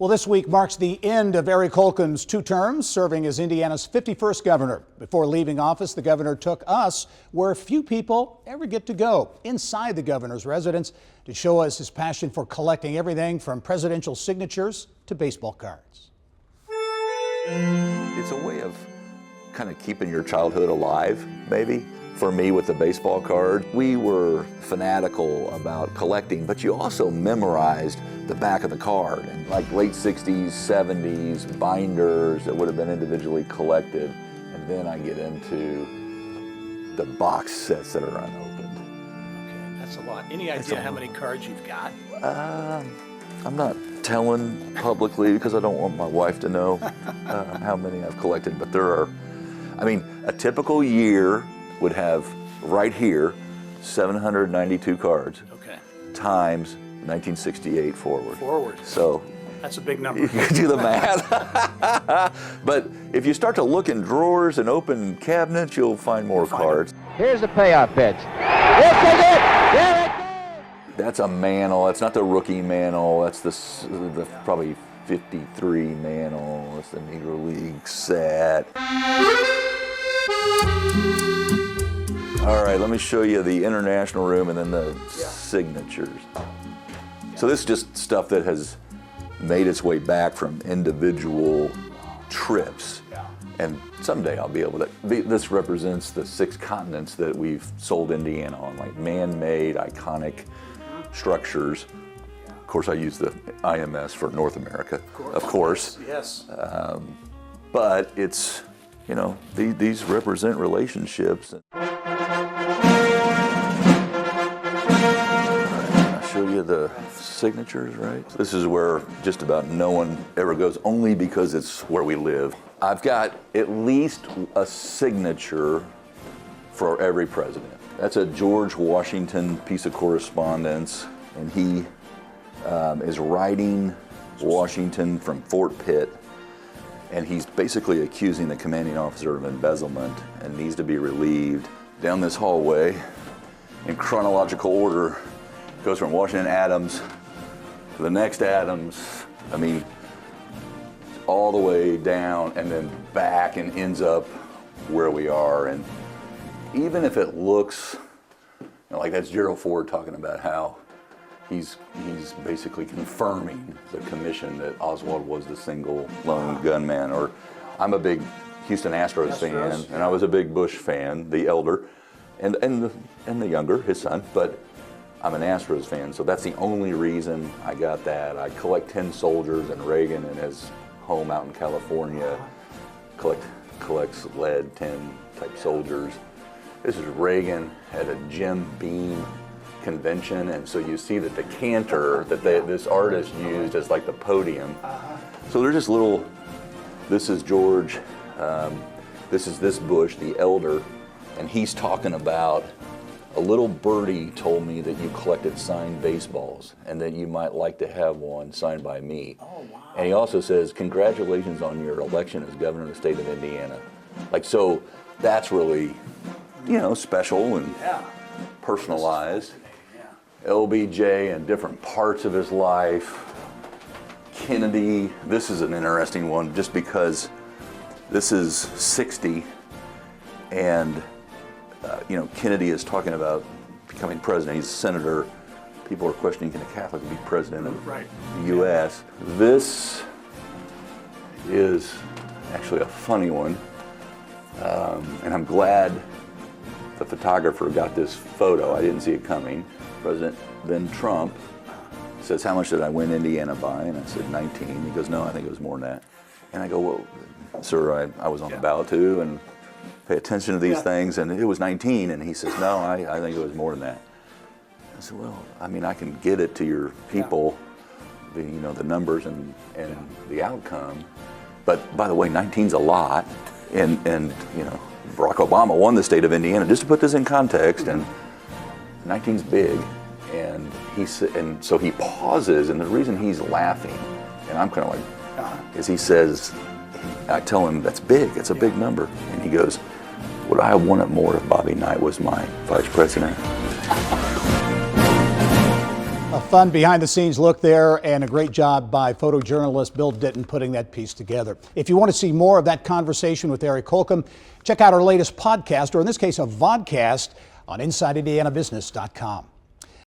Well, this week marks the end of Eric Holcomb's 2 terms, serving as Indiana's 51st governor. Before leaving office, the governor took us where few people ever get to go, inside the governor's residence, to show us his passion for collecting everything from presidential signatures to baseball cards. It's a way of kind of keeping your childhood alive, maybe. For me, with the baseball card, we were fanatical about collecting, but you also memorized the back of the card, and like late 60s, 70s, binders that would have been individually collected. And then I get into the box sets that are unopened. Okay, that's a lot. Any idea how many cards you've got? I'm not telling publicly because I don't want my wife to know how many I've collected, but there are, I mean, a typical year would have right here 792 cards. Okay. Times 1968 forward. Forward. So that's a big number. You can do the math. But if you start to look in drawers and open cabinets, you'll find more cards. Here's the payoff pitch. This is it. There it goes. That's a mantle. That's not the rookie mantle. That's the probably 53 mantle. That's the Negro League set. All right, let me show you the international room and then the signatures. So this is just stuff that has made its way back from individual trips. And someday I'll be able to, this represents the 6 continents that we've sold Indiana on, like man-made, iconic structures. Of course, I use the IMS for North America, of course. Yes. But it's, you know, these represent relationships. Show you the signatures, right? This is where just about no one ever goes, only because it's where we live. I've got at least a signature for every president. That's a George Washington piece of correspondence, and he is writing Washington from Fort Pitt, and he's basically accusing the commanding officer of embezzlement and needs to be relieved. Down this hallway, in chronological order, goes from Washington Adams to the next Adams, I mean, all the way down and then back and ends up where we are. And even if it looks, you know, like that's Gerald Ford talking about how he's basically confirming the commission that Oswald was the single lone gunman. Or I'm a big Houston Astros fan, and I was a big Bush fan, the elder, and the younger, his son, but I'm an Astros fan, so that's the only reason I got that. I collect 10 soldiers, and Reagan in his home out in California collects lead 10 type soldiers. This is Reagan at a Jim Beam convention, and so you see the decanter that this artist used as like the podium. So they're just little, this is George, this Bush, the elder, and he's talking about, a little birdie told me that you collected signed baseballs and that you might like to have one signed by me. Oh, wow. And he also says, congratulations on your election as governor of the state of Indiana. Like, so that's really, you know, special and personalized. LBJ and different parts of his life. Kennedy, this is an interesting one just because this is 60 and you know, Kennedy is talking about becoming president. He's a senator. People are questioning, can a Catholic be president of the U.S.? This is actually a funny one, and I'm glad the photographer got this photo. I didn't see it coming. President then Trump says, how much did I win Indiana by? And I said 19. He goes, no, I think it was more than that. And I go, well, sir, I was on the ballot too, and pay attention to these things, and it was 19, and he says, no, I think it was more than that. I said, well, I mean, I can get it to your people, the numbers and the outcome, but by the way, 19's a lot, and you know, Barack Obama won the state of Indiana, just to put this in context, and 19's big, and and so he pauses, and the reason he's laughing, and I'm kind of like, is he says, I tell him that's big, it's a big number, and he goes, would I have won it more if Bobby Knight was my vice president? A fun behind-the-scenes look there, and a great job by photojournalist Bill Ditton putting that piece together. If you want to see more of that conversation with Eric Holcomb, check out our latest podcast, or in this case, a vodcast, on InsideIndianaBusiness.com.